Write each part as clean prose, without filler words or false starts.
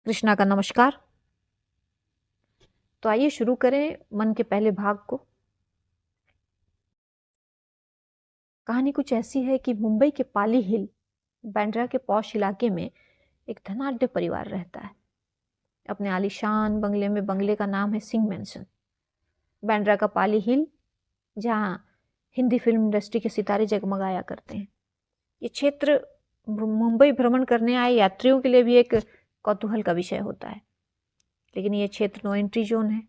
कृष्णा का नमस्कार। तो आइए शुरू करें मन के पहले भाग को। कहानी कुछ ऐसी है कि मुंबई के पाली हिल बांद्रा के पॉश इलाके में एक धनाढ्य परिवार रहता है। अपने आलीशान बंगले में बंगले का नाम है सिंह मैंसन। बांद्रा का पाली हिल, जहाँ हिंदी फिल्म इंडस्ट्री के सितारे जगमगाया करते हैं। ये क्षेत्र मुंबई भ्रमण करने आए यात्रियों के लिए भी एक कौतूहल का विषय होता है। लेकिन ये क्षेत्र नो एंट्री जोन है,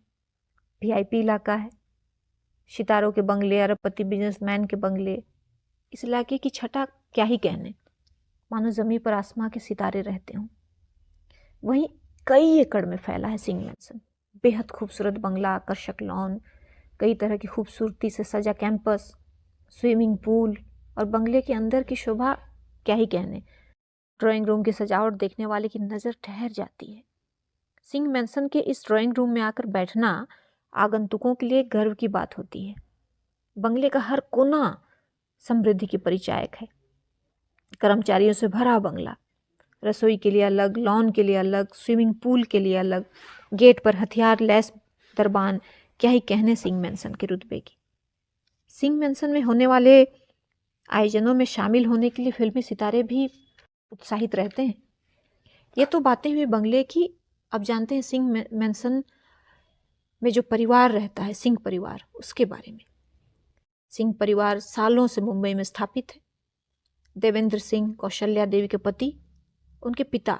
वीआईपी इलाका है। सितारों के बंगले, अरबपति बिजनेसमैन के बंगले, इस इलाके की छटा क्या ही कहने, मानो जमीन पर आसमां के सितारे रहते हों। वहीं कई एकड़ में फैला है सिंह मैंसन। बेहद खूबसूरत बंगला, आकर्षक लॉन, कई तरह की खूबसूरती से सजा कैंपस, स्विमिंग पूल और बंगले के अंदर की शोभा क्या ही कहने। ड्राइंग रूम की सजावट देखने वाले की नज़र ठहर जाती है। सिंह मैंसन के इस ड्राइंग रूम में आकर बैठना आगंतुकों के लिए गर्व की बात होती है। बंगले का हर कोना समृद्धि की परिचायक है। कर्मचारियों से भरा बंगला, रसोई के लिए अलग, लॉन के लिए अलग, स्विमिंग पूल के लिए अलग, गेट पर हथियार लैस दरबान, क्या ही कहने सिंह मैंसन के रुतबे की। सिंह मैंसन में होने वाले आयोजनों में शामिल होने के लिए फिल्मी सितारे भी उत्साहित रहते हैं। ये तो बातें हुई बंगले की। अब जानते हैं सिंह मैंसन में जो परिवार रहता है, सिंह परिवार, उसके बारे में। सिंह परिवार सालों से मुंबई में स्थापित है। देवेंद्र सिंह कौशल्या देवी के पति, उनके पिता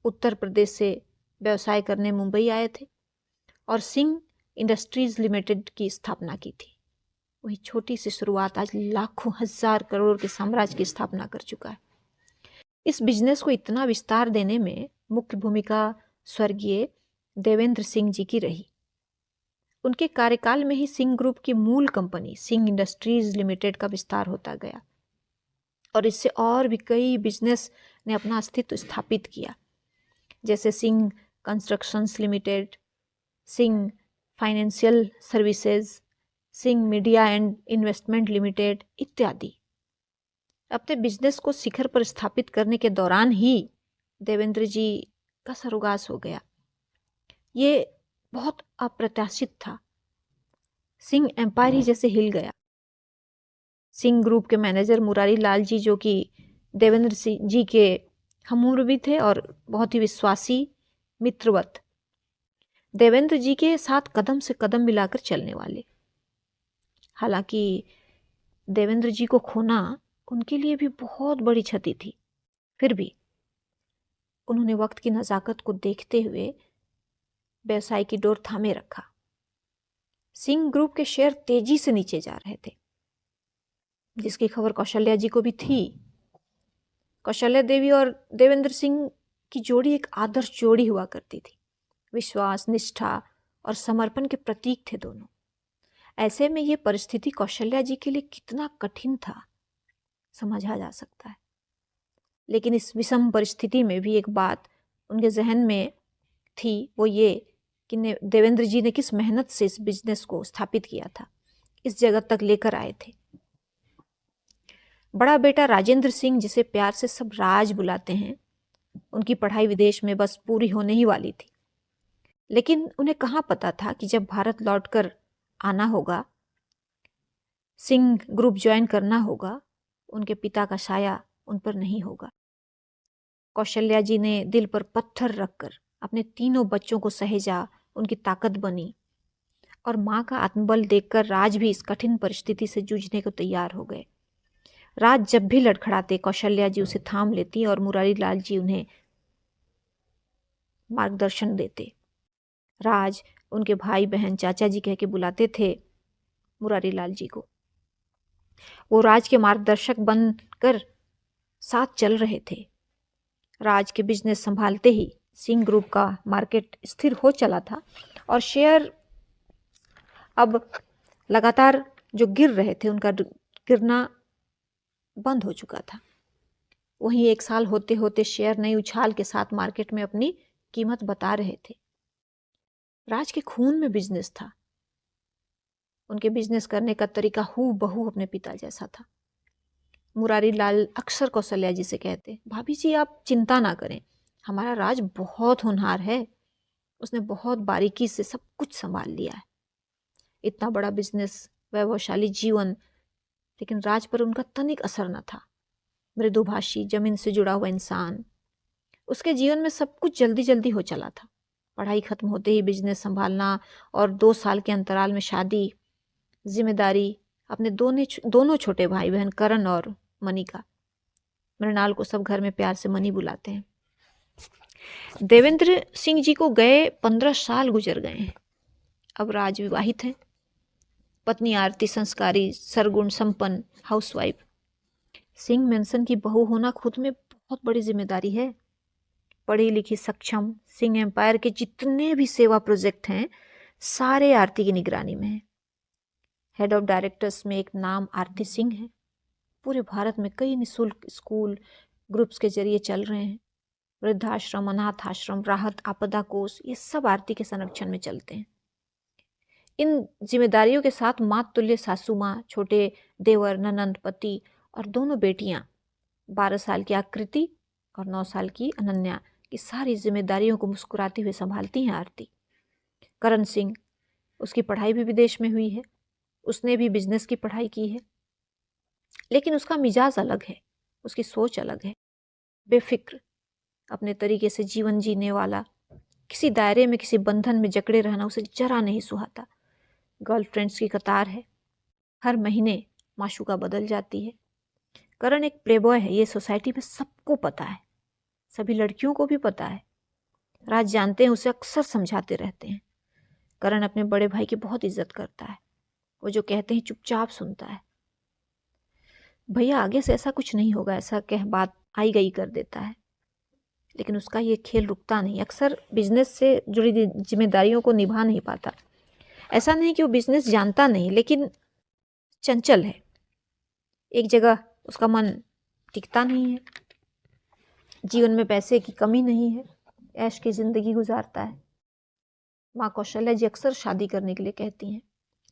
उत्तर प्रदेश से व्यवसाय करने मुंबई आए थे और सिंह इंडस्ट्रीज लिमिटेड की स्थापना की थी। वही छोटी सी शुरुआत आज लाखों हजार करोड़ के साम्राज्य की स्थापना कर चुका है। इस बिजनेस को इतना विस्तार देने में मुख्य भूमिका स्वर्गीय देवेंद्र सिंह जी की रही। उनके कार्यकाल में ही सिंह ग्रुप की मूल कंपनी सिंह इंडस्ट्रीज लिमिटेड का विस्तार होता गया और इससे और भी कई बिजनेस ने अपना अस्तित्व स्थापित किया, जैसे Singh constructions limited, Singh financial services, Singh media and investment limited इत्यादि। अपने बिजनेस को शिखर पर स्थापित करने के दौरान ही देवेंद्र जी का स्वर्गवास हो गया। ये बहुत अप्रत्याशित था। सिंह एम्पायर ही जैसे हिल गया। सिंह ग्रुप के मैनेजर मुरारी लाल जी, जो कि देवेंद्र सिंह जी के हमउम्र भी थे और बहुत ही विश्वासी, मित्रवत, देवेंद्र जी के साथ कदम से कदम मिलाकर चलने वाले। हालांकि देवेंद्र जी को खोना उनके लिए भी बहुत बड़ी क्षति थी, फिर भी उन्होंने वक्त की नज़ाकत को देखते हुए व्यवसाय की डोर थामे रखा। सिंह ग्रुप के शेयर तेजी से नीचे जा रहे थे, जिसकी खबर कौशल्या जी को भी थी। कौशल्या देवी और देवेंद्र सिंह की जोड़ी एक आदर्श जोड़ी हुआ करती थी। विश्वास, निष्ठा और समर्पण के प्रतीक थे दोनों। ऐसे में ये परिस्थिति कौशल्या जी के लिए कितना कठिन था, समझा जा सकता है। लेकिन इस विषम परिस्थिति में भी एक बात उनके जहन में थी, वो ये कि देवेंद्र जी ने किस मेहनत से इस बिजनेस को स्थापित किया था, इस जगत तक लेकर आए थे। बड़ा बेटा राजेंद्र सिंह, जिसे प्यार से सब राज बुलाते हैं, उनकी पढ़ाई विदेश में बस पूरी होने ही वाली थी। लेकिन उन्हें कहाँ पता था कि जब भारत लौटकर आना होगा, सिंह ग्रुप ज्वाइन करना होगा, उनके पिता का साया उन पर नहीं होगा। कौशल्या जी ने दिल पर पत्थर रखकर अपने तीनों बच्चों को सहेजा, उनकी ताकत बनी और माँ का आत्मबल देखकर राज भी इस कठिन परिस्थिति से जूझने को तैयार हो गए। राज जब भी लड़खड़ाते, कौशल्या जी उसे थाम लेती और मुरारी लाल जी उन्हें मार्गदर्शन देते। राज उनके भाई बहन चाचा जी कह के बुलाते थे मुरारी लाल जी को। वो राज के मार्गदर्शक बनकर साथ चल रहे थे। राज के बिजनेस संभालते ही सिंह ग्रुप का मार्केट स्थिर हो चला था और शेयर अब लगातार जो गिर रहे थे, उनका गिरना बंद हो चुका था। वहीं एक साल होते होते शेयर नई उछाल के साथ मार्केट में अपनी कीमत बता रहे थे। राज के खून में बिजनेस था। उनके बिजनेस करने का तरीका हूबहू अपने पिता जैसा था। मुरारी लाल अक्सर कौशल्या जी से कहते, भाभी जी आप चिंता ना करें, हमारा राज बहुत होनहार है, उसने बहुत बारीकी से सब कुछ संभाल लिया है। इतना बड़ा बिजनेस, वैभवशाली जीवन, लेकिन राज पर उनका तनिक असर न था। मृदुभाषी, जमीन से जुड़ा हुआ इंसान, उसके जीवन में सब कुछ जल्दी जल्दी हो चला था। पढ़ाई खत्म होते ही बिजनेस संभालना और 2 साल के अंतराल में शादी, जिम्मेदारी, अपने दोनों छोटे भाई बहन करण और मनी का। मृणाल को सब घर में प्यार से मनी बुलाते हैं। देवेंद्र सिंह जी को गए 15 साल गुजर गए हैं। अब राज विवाहित हैं। पत्नी आरती संस्कारी, सरगुण संपन्न हाउसवाइफ। सिंह मेंशन की बहू होना खुद में बहुत बड़ी जिम्मेदारी है। पढ़ी लिखी, सक्षम, सिंह एम्पायर के जितने भी सेवा प्रोजेक्ट हैं सारे आरती की निगरानी में हैं। हेड ऑफ डायरेक्टर्स में एक नाम आरती सिंह है। पूरे भारत में कई निःशुल्क स्कूल ग्रुप्स के जरिए चल रहे हैं। वृद्धाश्रम, अनाथ आश्रम, राहत आपदा कोष, ये सब आरती के संरक्षण में चलते हैं। इन जिम्मेदारियों के साथ माँ तुल्य सासू माँ, छोटे देवर, ननंद, पति और दोनों बेटियां, 12 साल की आकृति और 9 साल की अनन्या, की सारी जिम्मेदारियों को मुस्कुराती हुई संभालती हैं आरती। करण सिंह, उसकी पढ़ाई भी विदेश में हुई है, उसने भी बिजनेस की पढ़ाई की है, लेकिन उसका मिजाज अलग है, उसकी सोच अलग है। बेफिक्र, अपने तरीके से जीवन जीने वाला, किसी दायरे में, किसी बंधन में जकड़े रहना उसे जरा नहीं सुहाता। गर्लफ्रेंड्स की कतार है, हर महीने माशूका बदल जाती है। करण एक प्लेबॉय है, ये सोसाइटी में सबको पता है, सभी लड़कियों को भी पता है। राज जानते हैं, उसे अक्सर समझाते रहते हैं। करण अपने बड़े भाई की बहुत इज्जत करता है। वो जो कहते हैं चुपचाप सुनता है। भैया आगे से ऐसा कुछ नहीं होगा, ऐसा कह बात आई गई कर देता है, लेकिन उसका ये खेल रुकता नहीं। अक्सर बिजनेस से जुड़ी जिम्मेदारियों को निभा नहीं पाता। ऐसा नहीं कि वो बिजनेस जानता नहीं, लेकिन चंचल है, एक जगह उसका मन टिकता नहीं है। जीवन में पैसे की कमी नहीं है, ऐश की जिंदगी गुजारता है। माँ कौशल्या जी अक्सर शादी करने के लिए कहती हैं,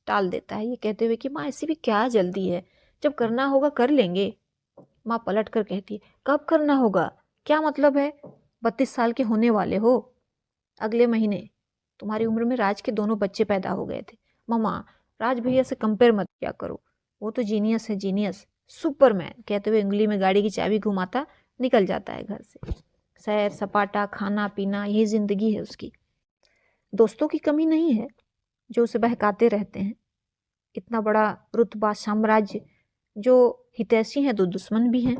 टाल देता है ये कहते हुए कि माँ ऐसी भी क्या जल्दी है, जब करना होगा कर लेंगे। माँ पलट कर कहती है, कब करना होगा, क्या मतलब है, 32 साल के होने वाले हो, अगले महीने तुम्हारी उम्र में राज के दोनों बच्चे पैदा हो गए थे। मामा, राज भैया से कंपेयर मत किया करो, वो तो जीनियस है, जीनियस, सुपरमैन, कहते हुए उंगली में गाड़ी की चाबी घुमाता निकल जाता है घर से। सैर सपाटा, खाना पीना, यही जिंदगी है उसकी। दोस्तों की कमी नहीं है जो उसे बहकाते रहते हैं। इतना बड़ा रुतबा, साम्राज्य, जो हितैषी हैं तो दुश्मन भी हैं।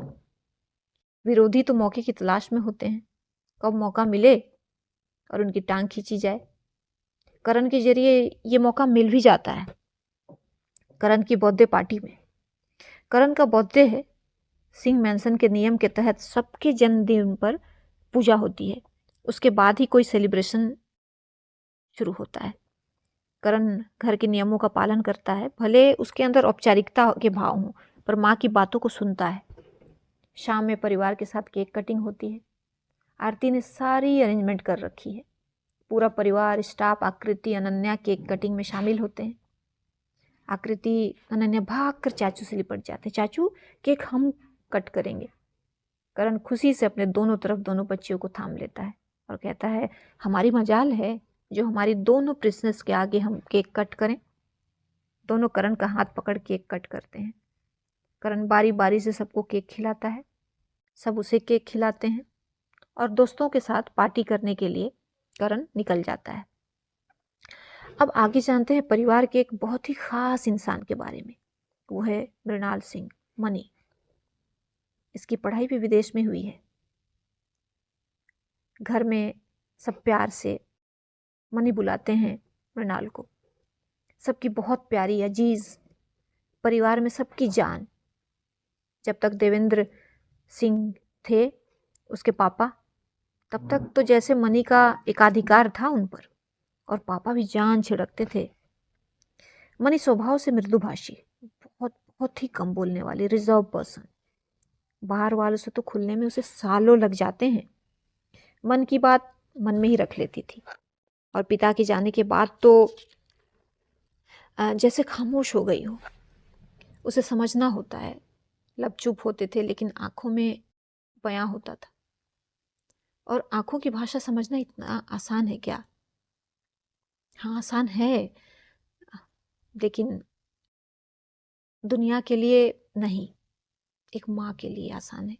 विरोधी तो मौके की तलाश में होते हैं, कब मौका मिले और उनकी टांग खींची जाए। करण के जरिए ये मौका मिल भी जाता है। करण की बर्थडे पार्टी में, करण का बर्थडे है, सिंह मेंशन के नियम के तहत सबके जन्मदिन पर पूजा होती है, उसके बाद ही कोई सेलिब्रेशन शुरू होता है। करण घर के नियमों का पालन करता है, भले उसके अंदर औपचारिकता के भाव हों, पर माँ की बातों को सुनता है। शाम में परिवार के साथ केक कटिंग होती है। आरती ने सारी अरेंजमेंट कर रखी है। पूरा परिवार, स्टाफ, आकृति, अनन्या केक कटिंग में शामिल होते हैं। आकृति, अनन्या भाग कर चाचू से लिपट जाते हैं, चाचू केक हम कट करेंगे। करण खुशी से अपने दोनों तरफ दोनों बच्चियों को थाम लेता है और कहता है, हमारी मजाल है जो हमारी दोनों प्रिंसेस के आगे हम केक कट करें। दोनों करण का हाथ पकड़ केक कट करते हैं। करण बारी बारी से सबको केक खिलाता है, सब उसे केक खिलाते हैं और दोस्तों के साथ पार्टी करने के लिए करण निकल जाता है। अब आगे जानते हैं परिवार के एक बहुत ही खास इंसान के बारे में। वो है मृणाल सिंह, मनी। इसकी पढ़ाई भी विदेश में हुई है। घर में सब प्यार से मनी बुलाते हैं मृणाल को। सबकी बहुत प्यारी अजीज, परिवार में सबकी जान। जब तक देवेंद्र सिंह थे, उसके पापा, तब तक तो जैसे मनी का एकाधिकार था उन पर, और पापा भी जान छिड़कते थे। मनी स्वभाव से मृदुभाषी, बहुत ही कम बोलने वाली, रिजर्व पर्सन। बाहर वालों से तो खुलने में उसे सालों लग जाते हैं। मन की बात मन में ही रख लेती थी, और पिता के जाने के बाद तो जैसे खामोश हो गई हो। उसे समझना होता है। लब चुप होते थे, लेकिन आंखों में बयां होता था। और आंखों की भाषा समझना इतना आसान है क्या? हाँ, आसान है, लेकिन दुनिया के लिए नहीं, एक माँ के लिए आसान है।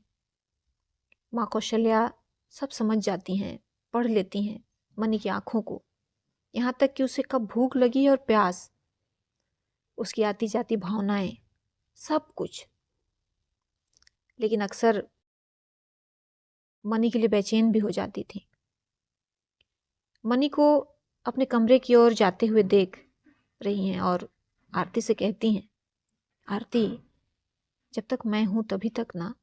माँ कौशल्या सब समझ जाती हैं, पढ़ लेती हैं मनी की आंखों को, यहाँ तक कि उसे कब भूख लगी और प्यास, उसकी आती जाती भावनाएं, सब कुछ। लेकिन अक्सर मनी के लिए बेचैन भी हो जाती थी। मनी को अपने कमरे की ओर जाते हुए देख रही हैं और आरती से कहती हैं, आरती, जब तक मैं हूं तभी तक ना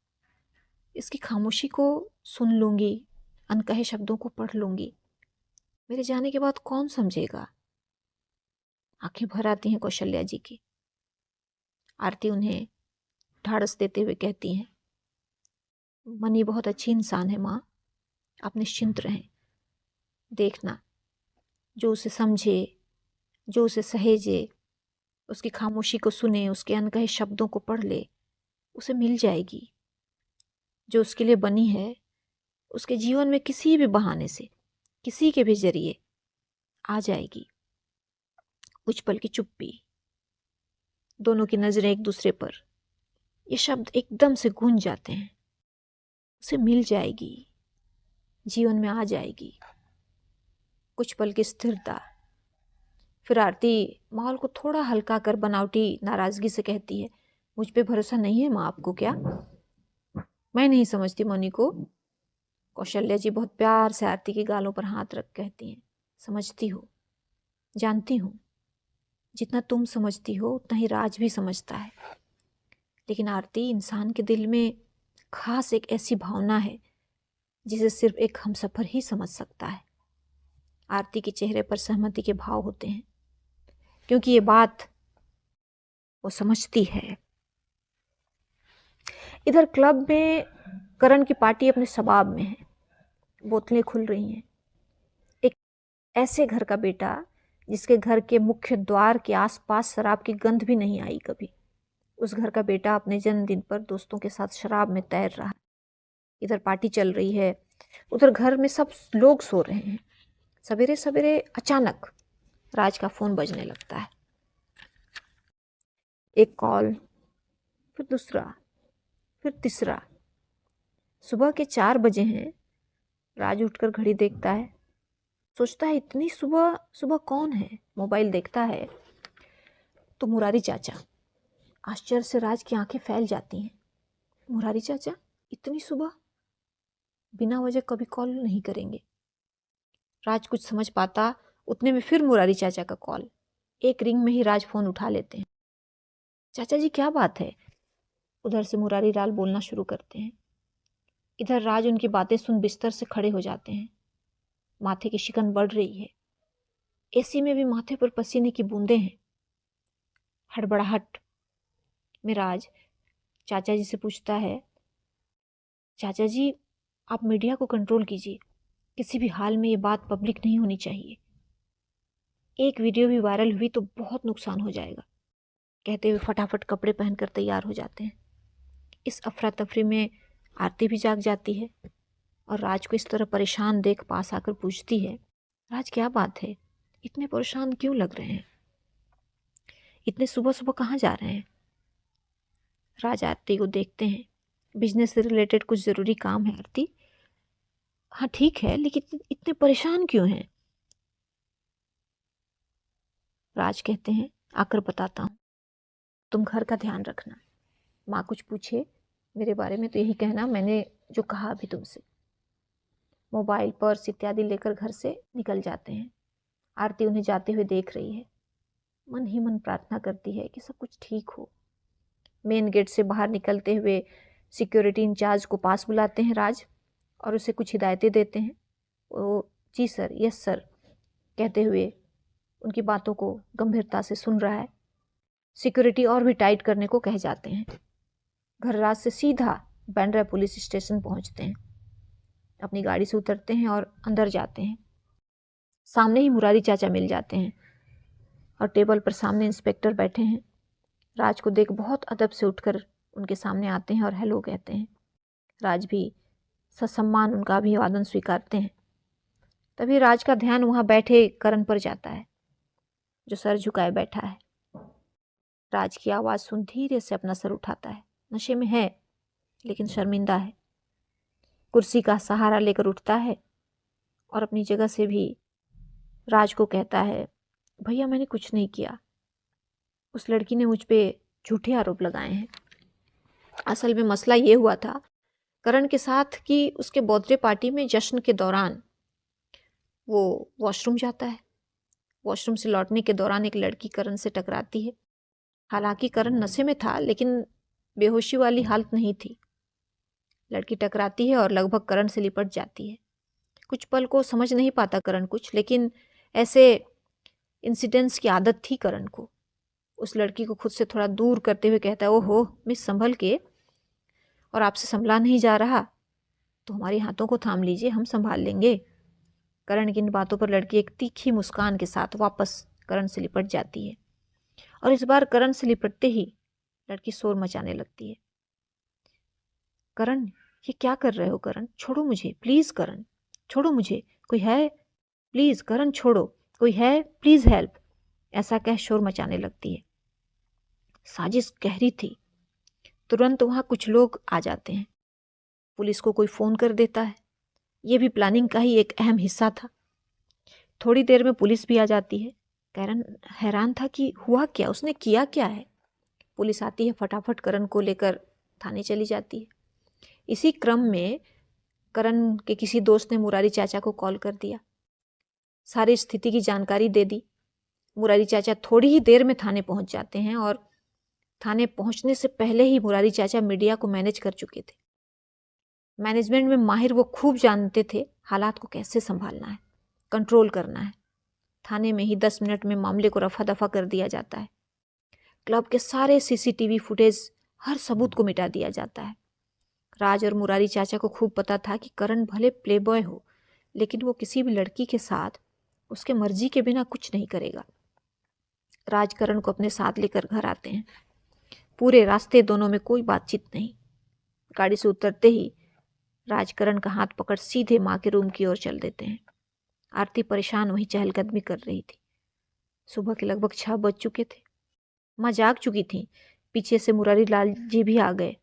इसकी खामोशी को सुन लूंगी, अनकहे शब्दों को पढ़ लूंगी। मेरे जाने के बाद कौन समझेगा? आंखें भर आती हैं कौशल्या जी की। आरती उन्हें ढाढ़स देते हुए कहती हैं, मनी बहुत अच्छी इंसान है माँ, आप निश्चिंत रहें। देखना, जो उसे समझे, जो उसे सहेजे, उसकी खामोशी को सुने, उसके अनकहे शब्दों को पढ़ ले, उसे मिल जाएगी। जो उसके लिए बनी है, उसके जीवन में किसी भी बहाने से, किसी के भी जरिए आ जाएगी। कुछ पल की चुप्पी, दोनों की नजरें एक दूसरे पर, ये शब्द एकदम से गूंज जाते हैं। उसे मिल जाएगी, जीवन में आ जाएगी। कुछ पल की स्थिरता। फिर आरती माहौल को थोड़ा हल्का कर बनावटी नाराजगी से कहती है, मुझ पे भरोसा नहीं है माँ आपको क्या? मैं नहीं समझती मनी को। कौशल्या जी बहुत प्यार से आरती की गालों पर हाथ रख कहती हैं, समझती हो, जानती हूँ, जितना तुम समझती हो उतना ही राज भी समझता है। लेकिन आरती, इंसान के दिल में खास एक ऐसी भावना है जिसे सिर्फ एक हमसफर ही समझ सकता है। आरती के चेहरे पर सहमति के भाव होते हैं, क्योंकि ये बात वो समझती है। इधर क्लब में करण की पार्टी अपने शबाब में है, बोतलें खुल रही हैं। एक ऐसे घर का बेटा जिसके घर के मुख्य द्वार के आसपास शराब की गंध भी नहीं आई कभी, उस घर का बेटा अपने जन्मदिन पर दोस्तों के साथ शराब में तैर रहा है। इधर पार्टी चल रही है, उधर घर में सब लोग सो रहे हैं। सवेरे सवेरे अचानक राज का फोन बजने लगता है। एक कॉल, फिर दूसरा, फिर तीसरा। सुबह के 4 बजे हैं। राज उठकर घड़ी देखता है, सोचता है इतनी सुबह सुबह कौन है। मोबाइल देखता है तो मुरारी चाचा। आश्चर्य से राज की आंखें फैल जाती हैं। मुरारी चाचा इतनी सुबह? बिना वजह कभी कॉल नहीं करेंगे। राज कुछ समझ पाता उतने में फिर मुरारी चाचा का कॉल। एक रिंग में ही राज फोन उठा लेते हैं। चाचा जी क्या बात है? उधर से मुरारी लाल बोलना शुरू करते हैं। इधर राज उनकी बातें सुन बिस्तर से खड़े हो जाते हैं। माथे की शिकन बढ़ रही है। एसी में भी माथे पर पसीने की बूंदें हैं। हड़बड़ाहट में राज चाचा जी से पूछता है, चाचा जी आप मीडिया को कंट्रोल कीजिए, किसी भी हाल में ये बात पब्लिक नहीं होनी चाहिए। एक वीडियो भी वायरल हुई तो बहुत नुकसान हो जाएगा। कहते हुए फटाफट कपड़े पहनकर तैयार हो जाते हैं। इस अफरा तफरी में आरती भी जाग जाती है और राज को इस तरह परेशान देख पास आकर पूछती है, राज क्या बात है, इतने परेशान क्यों लग रहे हैं? इतने सुबह सुबह कहाँ जा रहे हैं? राज आरती को देखते हैं। बिजनेस से रिलेटेड कुछ ज़रूरी काम है आरती। हाँ ठीक है, लेकिन इतने परेशान क्यों हैं? राज कहते हैं, आकर बताता हूँ, तुम घर का ध्यान रखना। माँ कुछ पूछे मेरे बारे में तो यही कहना मैंने जो कहा अभी तुमसे। मोबाइल, पर्स इत्यादि लेकर घर से निकल जाते हैं। आरती उन्हें जाते हुए देख रही है। मन ही मन प्रार्थना करती है कि सब कुछ ठीक हो। मेन गेट से बाहर निकलते हुए सिक्योरिटी इंचार्ज को पास बुलाते हैं राज और उसे कुछ हिदायतें देते हैं। वो जी सर, यस सर कहते हुए उनकी बातों को गंभीरता से सुन रहा है। सिक्योरिटी और भी टाइट करने को कह जाते हैं। घर राज से सीधा बांद्रा पुलिस स्टेशन पहुंचते हैं। अपनी गाड़ी से उतरते हैं और अंदर जाते हैं। सामने ही मुरारी चाचा मिल जाते हैं और टेबल पर सामने इंस्पेक्टर बैठे हैं। राज को देख बहुत अदब से उठकर उनके सामने आते हैं और हेलो कहते हैं। राज भी ससम्मान उनका अभिवादन स्वीकारते हैं। तभी राज का ध्यान वहाँ बैठे करण पर जाता है, जो सर झुकाए बैठा है। राज की आवाज़ सुन धीरे से अपना सर उठाता है। नशे में है लेकिन शर्मिंदा है। कुर्सी का सहारा लेकर उठता है और अपनी जगह से भी राज को कहता है, भैया मैंने कुछ नहीं किया। उस लड़की ने मुझ पे झूठे आरोप लगाए हैं। असल में मसला ये हुआ था करण के साथ कि उसके बर्थडे पार्टी में जश्न के दौरान वो वॉशरूम जाता है। वॉशरूम से लौटने के दौरान एक लड़की करण से टकराती है। हालांकि करण नशे में था लेकिन बेहोशी वाली हालत नहीं थी। लड़की टकराती है और लगभग करण से लिपट जाती है। कुछ पल को समझ नहीं पाता करण कुछ, लेकिन ऐसे इंसिडेंट्स की आदत थी करण को। उस लड़की को खुद से थोड़ा दूर करते हुए कहता है, ओहो मिस संभल के, और आपसे संभला नहीं जा रहा तो हमारे हाथों को थाम लीजिए, हम संभाल लेंगे। करण की इन बातों पर लड़की एक तीखी मुस्कान के साथ वापस करण से लिपट जाती है और इस बार करण से लिपटते ही लड़की शोर मचाने लगती है। करण, ये क्या कर रहे हो करण? छोड़ो मुझे प्लीज करण, छोड़ो मुझे, कोई है प्लीज करण, छोड़ो, कोई है प्लीज हेल्प, ऐसा कह शोर मचाने लगती है। साजिश गहरी थी। तुरंत वहां कुछ लोग आ जाते हैं। पुलिस को कोई फोन कर देता है। ये भी प्लानिंग का ही एक अहम हिस्सा था। थोड़ी देर में पुलिस भी आ जाती है। करण हैरान था कि हुआ क्या, उसने किया क्या है। पुलिस आती है, फटाफट करण को लेकर थाने चली जाती है। इसी क्रम में करण के किसी दोस्त ने मुरारी चाचा को कॉल कर दिया, सारी स्थिति की जानकारी दे दी। मुरारी चाचा थोड़ी ही देर में थाने पहुंच जाते हैं और थाने पहुंचने से पहले ही मुरारी चाचा मीडिया को मैनेज कर चुके थे। मैनेजमेंट में माहिर वो खूब जानते थे हालात को कैसे संभालना है, कंट्रोल करना है। थाने में ही 10 मिनट में मामले को रफा दफा कर दिया जाता है। क्लब के सारे सीसीटीवी फुटेज, हर सबूत को मिटा दिया जाता है। राज और मुरारी चाचा को खूब पता था कि करण भले प्लेबॉय हो लेकिन वो किसी भी लड़की के साथ उसके मर्जी के बिना कुछ नहीं करेगा। राज करण को अपने साथ लेकर घर आते हैं। पूरे रास्ते दोनों में कोई बातचीत नहीं। गाड़ी से उतरते ही राजकरण का हाथ पकड़ सीधे माँ के रूम की ओर चल देते हैं। आरती परेशान वहीं चहलकदमी कर रही थी। सुबह के लगभग 6 बज चुके थे। माँ जाग चुकी थी। पीछे से मुरारी लाल जी भी आ गए।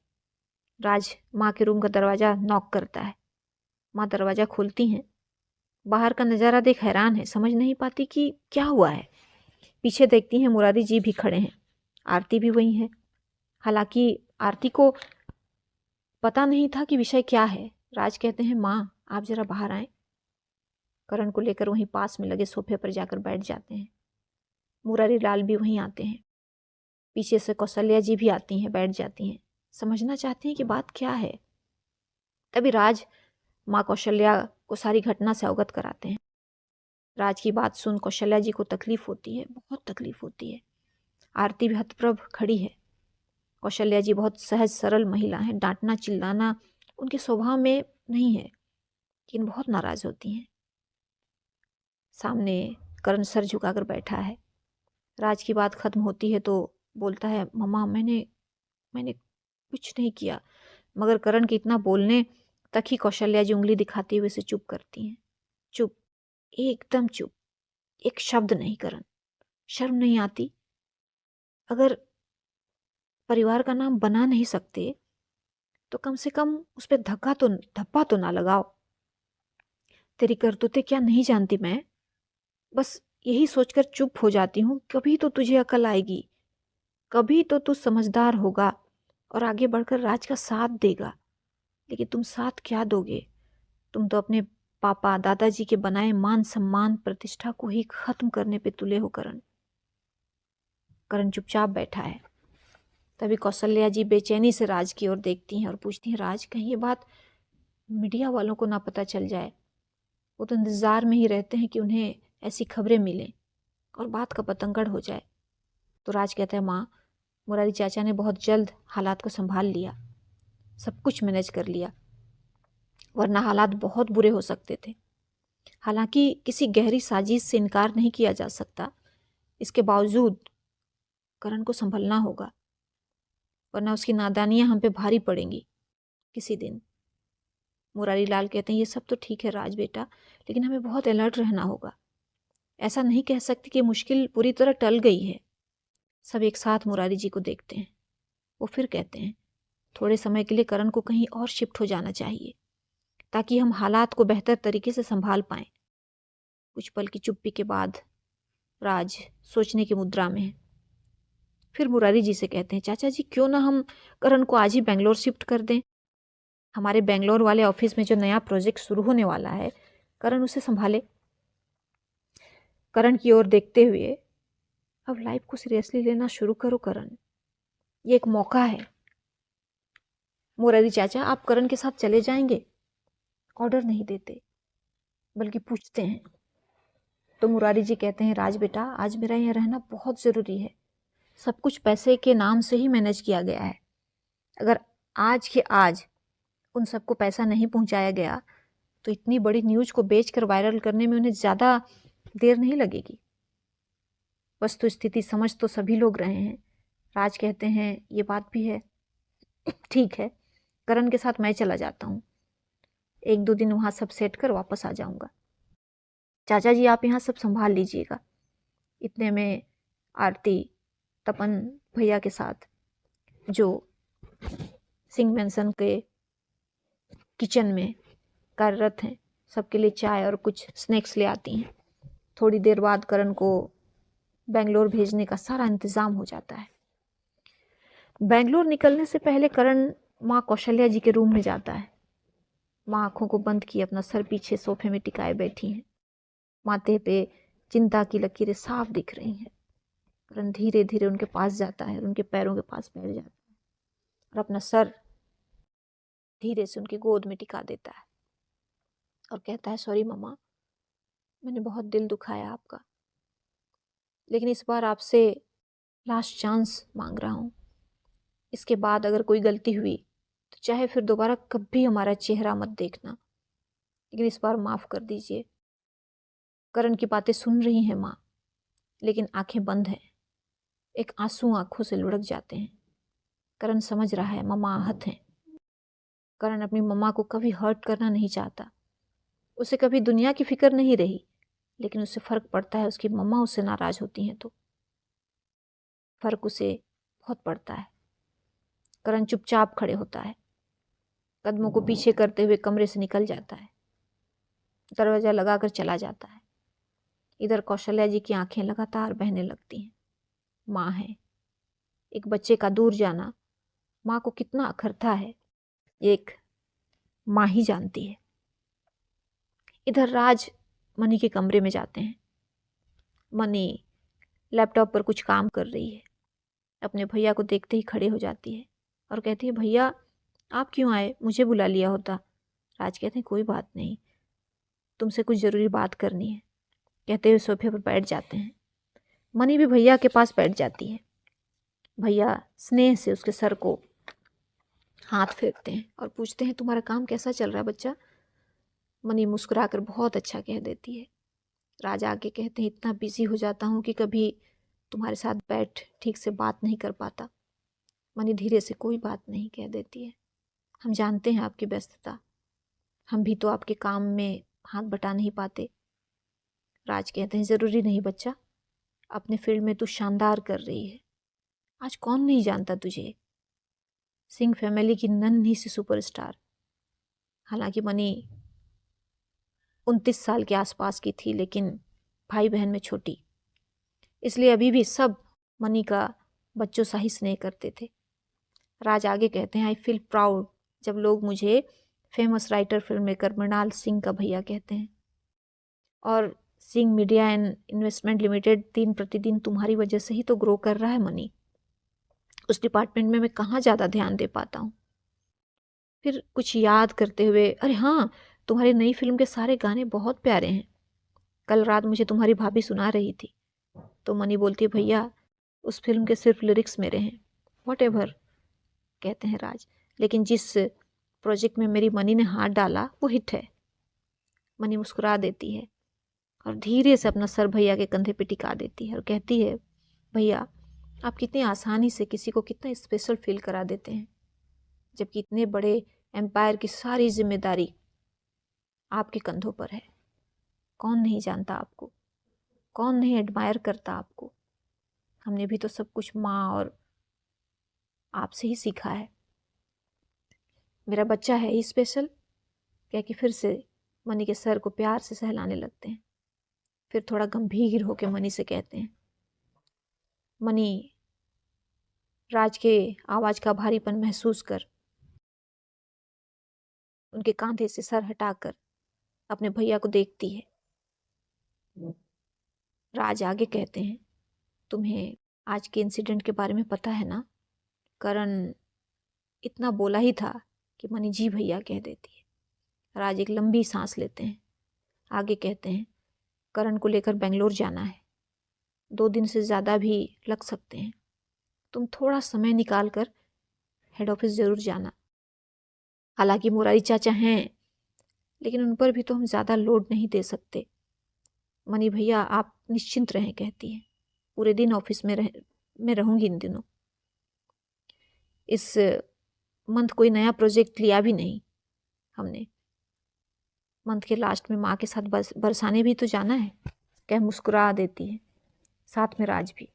राज माँ के रूम का दरवाज़ा नॉक करता है। माँ दरवाज़ा खोलती हैं। बाहर का नज़ारा देख हैरान है, समझ नहीं पाती कि क्या हुआ है। पीछे देखती हैं, मुरारी जी भी खड़े हैं, आरती भी वहीं है। हालांकि आरती को पता नहीं था कि विषय क्या है। राज कहते हैं, माँ आप जरा बाहर आएं। करण को लेकर वहीं पास में लगे सोफे पर जाकर बैठ जाते हैं। मुरारी लाल भी वहीं आते हैं। पीछे से कौशल्या जी भी आती हैं, बैठ जाती हैं, समझना चाहती हैं कि बात क्या है। तभी राज माँ कौशल्या को सारी घटना से अवगत कराते हैं। राज की बात सुन कौशल्या जी को तकलीफ होती है, बहुत तकलीफ होती है। आरती भी हतप्रभ खड़ी है। कौशल्या जी बहुत सहज सरल महिला हैं, डांटना चिल्लाना उनके स्वभाव में नहीं है, लेकिन बहुत नाराज होती हैं। सामने करण सर झुकाकर बैठा है। राज की बात खत्म होती है तो बोलता है, मम्मा मैंने कुछ नहीं किया। मगर करण के इतना बोलने तक ही कौशल्या जी उंगली दिखाते हुए उसे चुप करती हैं। चुप, एकदम चुप, एक शब्द नहीं। करण, शर्म नहीं आती? अगर परिवार का नाम बना नहीं सकते तो कम से कम उस पर धब्बा तो ना लगाओ। तेरी करतूतें क्या नहीं जानती मैं? बस यही सोचकर चुप हो जाती हूँ। कभी तो तुझे अकल आएगी, कभी तो तू समझदार होगा और आगे बढ़कर राज का साथ देगा। लेकिन तुम साथ क्या दोगे? तुम तो अपने पापा दादाजी के बनाए मान सम्मान प्रतिष्ठा को ही खत्म करने पे तुले हो। करण चुपचाप बैठा है। तभी कौशल्या जी बेचैनी से राज की ओर देखती हैं और पूछती हैं, राज कहीं ये बात मीडिया वालों को ना पता चल जाए। वो तो इंतजार में ही रहते हैं कि उन्हें ऐसी खबरें मिलें और बात का पतंगड़ हो जाए। तो राज कहता है, माँ मुरारी चाचा ने बहुत जल्द हालात को संभाल लिया, सब कुछ मैनेज कर लिया, वरना हालात बहुत बुरे हो सकते थे। हालांकि किसी गहरी साजिश से इनकार नहीं किया जा सकता, इसके बावजूद करण को संभलना होगा, वरना उसकी नादानियां हम पे भारी पड़ेंगी किसी दिन। मुरारी लाल कहते हैं ये सब तो ठीक है राज बेटा, लेकिन हमें बहुत अलर्ट रहना होगा। ऐसा नहीं कह सकते कि मुश्किल पूरी तरह टल गई है। सब एक साथ मुरारी जी को देखते हैं। वो फिर कहते हैं थोड़े समय के लिए करण को कहीं और शिफ्ट हो जाना चाहिए ताकि हम हालात को बेहतर तरीके से संभाल पाएं। कुछ पल की चुप्पी के बाद राज सोचने की मुद्रा में है। फिर मुरारी जी से कहते हैं चाचा जी क्यों ना हम करण को आज ही बेंगलोर शिफ्ट कर दें। हमारे बेंगलोर वाले ऑफिस में जो नया प्रोजेक्ट शुरू होने वाला है करण उसे संभाले। करण की ओर देखते हुए अब लाइफ को सीरियसली लेना शुरू करो करण, ये एक मौका है। मुरारी चाचा आप करण के साथ चले जाएंगे? ऑर्डर नहीं देते बल्कि पूछते हैं। तो मुरारी जी कहते हैं राज बेटा आज मेरा यहाँ रहना बहुत ज़रूरी है। सब कुछ पैसे के नाम से ही मैनेज किया गया है। अगर आज के आज उन सबको पैसा नहीं पहुंचाया गया तो इतनी बड़ी न्यूज़ को बेचकर वायरल करने में उन्हें ज़्यादा देर नहीं लगेगी। वस्तु स्थिति समझ तो सभी लोग रहे हैं। राज कहते हैं ये बात भी है, ठीक है करण के साथ मैं चला जाता हूँ, 1-2 दिन वहाँ सब सेट कर वापस आ जाऊँगा। चाचा जी आप यहाँ सब संभाल लीजिएगा। इतने में आरती तपन भैया के साथ जो सिंह मैंसन के किचन में कार्यरत हैं सबके लिए चाय और कुछ स्नैक्स ले आती हैं। थोड़ी देर बाद करण को बेंगलोर भेजने का सारा इंतज़ाम हो जाता है। बेंगलोर निकलने से पहले करण माँ कौशल्या जी के रूम में जाता है। माँ आंखों को बंद किए अपना सर पीछे सोफे में टिकाए बैठी हैं। माथे पे चिंता की लकीरें साफ दिख रही हैं। करण धीरे धीरे उनके पास जाता है और उनके पैरों के पास बैठ जाता है और अपना सर धीरे से उनकी गोद में टिका देता है और कहता है सॉरी मम्मा, मैंने बहुत दिल दुखाया आपका, लेकिन इस बार आपसे लास्ट चांस मांग रहा हूँ। इसके बाद अगर कोई गलती हुई तो चाहे फिर दोबारा कभी हमारा चेहरा मत देखना, लेकिन इस बार माफ़ कर दीजिए। करण की बातें सुन रही हैं माँ, लेकिन आंखें बंद हैं। एक आंसू आंखों से लुढ़क जाते हैं। करण समझ रहा है मम्मा आहत हैं। करण अपनी मम्मा को कभी हर्ट करना नहीं चाहता। उसे कभी दुनिया की फिक्र नहीं रही, लेकिन उसे फ़र्क पड़ता है उसकी मम्मा उससे नाराज़ होती हैं तो फ़र्क उसे बहुत पड़ता है। करण चुपचाप खड़े होता है, कदमों को पीछे करते हुए कमरे से निकल जाता है, दरवाज़ा लगाकर चला जाता है। इधर कौशल्या जी की आंखें लगातार बहने लगती हैं। माँ है, एक बच्चे का दूर जाना माँ को कितना अखरता है एक माँ ही जानती है। इधर राज मनी के कमरे में जाते हैं। मनी लैपटॉप पर कुछ काम कर रही है। अपने भैया को देखते ही खड़े हो जाती है और कहती है भैया आप क्यों आए, मुझे बुला लिया होता। राज कहते हैं कोई बात नहीं, तुमसे कुछ ज़रूरी बात करनी है, कहते हुए सोफे पर बैठ जाते हैं। मनी भी भैया के पास बैठ जाती है। भैया स्नेह से उसके सर को हाथ फेरते हैं और पूछते हैं तुम्हारा काम कैसा चल रहा है बच्चा। मनी मुस्कुराकर बहुत अच्छा कह देती है। राजा आगे कहते हैं इतना बिजी हो जाता हूँ कि कभी तुम्हारे साथ बैठ ठीक से बात नहीं कर पाता। मनी धीरे से कोई बात नहीं कह देती है। हम जानते हैं आपकी व्यस्तता, हम भी तो आपके काम में हाथ बटा नहीं पाते। राज कहते हैं ज़रूरी नहीं बच्चा, अपने फील्ड में तू शानदार कर रही है। आज कौन नहीं जानता तुझे, सिंह फैमिली की नन्ही सी सुपरस्टार। हालांकि मनी 29 साल के आसपास की थी, लेकिन भाई बहन में छोटी, इसलिए अभी भी सब मनी का बच्चों सा ही स्नेह करते थे। राज आगे कहते हैं आई फील प्राउड जब लोग मुझे famous writer film maker Mrinal Singh का भैया कहते हैं। और Singh media and investment limited दिन प्रतिदिन तुम्हारी वजह से ही तो ग्रो कर रहा है मनी। उस डिपार्टमेंट में मैं कहाँ ज़्यादा ध्यान दे पाता हूँ। फिर कुछ याद करते हुए अरे हाँ, तुम्हारी नई फिल्म के सारे गाने बहुत प्यारे हैं, कल रात मुझे तुम्हारी भाभी सुना रही थी। तो मनी बोलती है भैया उस फिल्म के सिर्फ लिरिक्स मेरे हैं। वॉट एवर कहते हैं राज, लेकिन जिस प्रोजेक्ट में मेरी मनी ने हाथ डाला वो हिट है। मनी मुस्कुरा देती है और धीरे से अपना सर भैया के कंधे पे टिका देती है और कहती है भैया आप कितनी आसानी से किसी को कितना स्पेशल फील करा देते हैं, जबकि इतने बड़े एम्पायर की सारी जिम्मेदारी आपके कंधों पर है। कौन नहीं जानता आपको, कौन नहीं एडमायर करता आपको। हमने भी तो सब कुछ माँ और आपसे ही सीखा है। मेरा बच्चा है ही स्पेशल, कह के फिर से मनी के सर को प्यार से सहलाने लगते हैं। फिर थोड़ा गंभीर होकर मनी से कहते हैं, मनी, राज के आवाज का भारीपन महसूस कर उनके कांधे से सर हटाकर अपने भैया को देखती है। राज आगे कहते हैं, तुम्हें आज के इंसिडेंट के बारे में पता है ना? करण इतना बोला ही था कि मनी जी भैया कह देती है। राज एक लंबी सांस लेते हैं, आगे कहते हैं, करण को लेकर बेंगलोर जाना है, 2 दिन से ज़्यादा भी लग सकते हैं। तुम थोड़ा समय निकाल कर हेड ऑफिस ज़रूर जाना। हालांकि मुरारी चाचा हैं, लेकिन उन पर भी तो हम ज़्यादा लोड नहीं दे सकते। मनी भैया आप निश्चिंत रहें, कहती हैं। पूरे दिन ऑफिस में मैं रहूँगी इन दिनों। इस मंथ कोई नया प्रोजेक्ट लिया भी नहीं हमने। मंथ के लास्ट में माँ के साथ बरसाने भी तो जाना है, कह मुस्कुरा देती है। साथ में राज भी।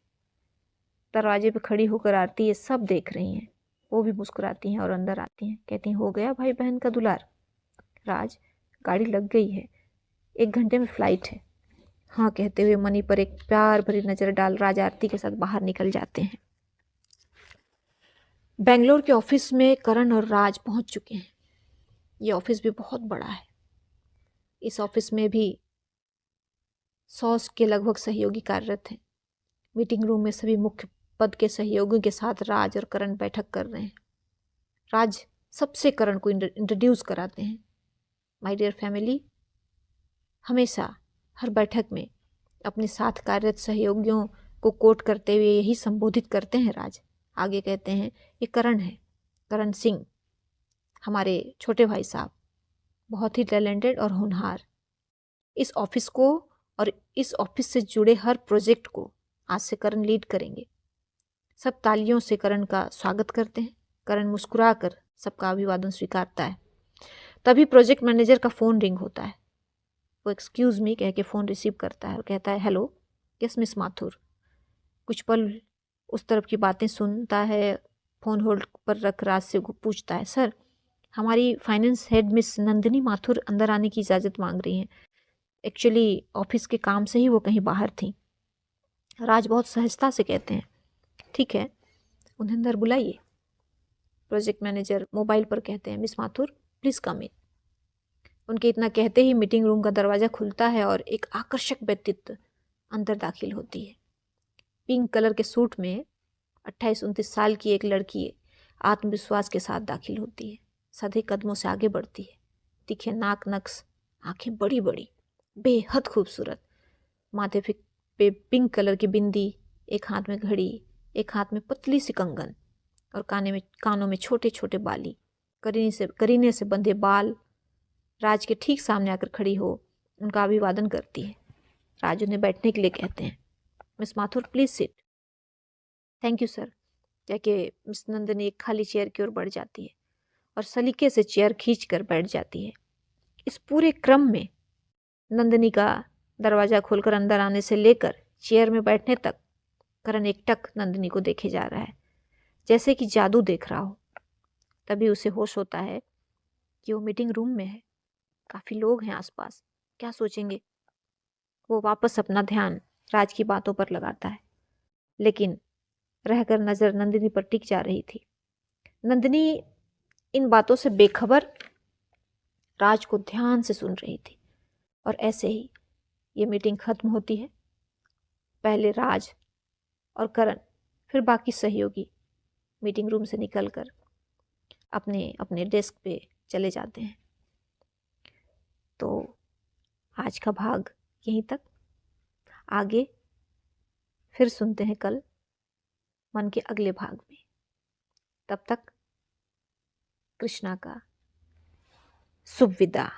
दरवाजे पे खड़ी होकर आरती ये सब देख रही हैं। वो भी मुस्कुराती हैं और अंदर आती हैं, कहती हैं, हो गया भाई बहन का दुलार। राज, गाड़ी लग गई है, 1 घंटे में फ्लाइट है। हाँ कहते हुए मनी पर एक प्यार भरी नजर डाल राज आरती के साथ बाहर निकल जाते हैं। बेंगलोर के ऑफिस में करण और राज पहुंच चुके हैं। ये ऑफिस भी बहुत बड़ा है। इस ऑफिस में भी 100 के लगभग सहयोगी कार्यरत हैं। मीटिंग रूम में सभी मुख्य पद के सहयोगियों के साथ राज और करण बैठक कर रहे हैं। राज सबसे करण को इंट्रोड्यूस कराते हैं। My dear family. हमेशा हर बैठक में अपने साथ कार्यरत सहयोगियों को कोट करते हुए यही संबोधित करते हैं राज। आगे कहते हैं, ये करण है, करण सिंह, हमारे छोटे भाई साहब, बहुत ही टैलेंटेड और होनहार। इस ऑफिस को और इस ऑफिस से जुड़े हर प्रोजेक्ट को आज से करण लीड करेंगे। सब तालियों से करण का स्वागत करते हैं। करण मुस्कुरा कर सबका अभिवादन स्वीकारता है। तभी प्रोजेक्ट मैनेजर का फ़ोन रिंग होता है। वो एक्सक्यूज़ मी कह के फ़ोन रिसीव करता है और कहता है, हेलो, यस मिस माथुर। कुछ पल उस तरफ की बातें सुनता है, फ़ोन होल्ड पर रख राज से पूछता है, सर, हमारी finance head miss Nandini Mathur अंदर आने की इजाज़त मांग रही हैं। एक्चुअली ऑफिस के काम से ही वो कहीं बाहर थी। राज बहुत सहजता से कहते हैं, ठीक है, उन्हें अंदर बुलाइए। प्रोजेक्ट मैनेजर मोबाइल पर कहते हैं, मिस माथुर प्लीज़ कम इन। उनके इतना कहते ही मीटिंग रूम का दरवाज़ा खुलता है और एक आकर्षक व्यक्तित्व अंदर दाखिल होती है। पिंक कलर के सूट में 28-29 साल की एक लड़की आत्मविश्वास के साथ दाखिल होती है। सधे कदमों से आगे बढ़ती है। तीखे नाक नक्श, आंखें बड़ी बड़ी, बेहद खूबसूरत। माथे पे पिंक कलर की बिंदी, एक हाथ में घड़ी, एक हाथ में पतली सी कंगन और कानों में छोटे छोटे बाली, करीने से बंधे बाल। राज के ठीक सामने आकर खड़ी हो उनका अभिवादन करती है। राज उन्हें बैठने के लिए कहते हैं। Miss Mathur please sit. Thank you sir, कह के मिस नंदिनी एक खाली चेयर की ओर बढ़ जाती है और सलीके से चेयर खींच कर बैठ जाती है। इस पूरे क्रम में नंदिनी का दरवाज़ा खोलकर अंदर आने से लेकर चेयर में बैठने तक करण एकटक नंदिनी को देखे जा रहा है, जैसे कि जादू देख रहा हो। तभी उसे होश होता है कि वो मीटिंग रूम में है, काफ़ी लोग हैं आसपास, क्या सोचेंगे। वो वापस अपना ध्यान राज की बातों पर लगाता है, लेकिन रहकर नज़र नंदिनी पर टिक जा रही थी। नंदिनी इन बातों से बेखबर राज को ध्यान से सुन रही थी। और ऐसे ही ये मीटिंग खत्म होती है। पहले राज और करण, फिर बाकी सहयोगी मीटिंग रूम से निकलकर अपने अपने डेस्क पे चले जाते हैं। तो आज का भाग यहीं तक। आगे फिर सुनते हैं कल मन के अगले भाग में। तब तक कृष्णा का शुभ विदा।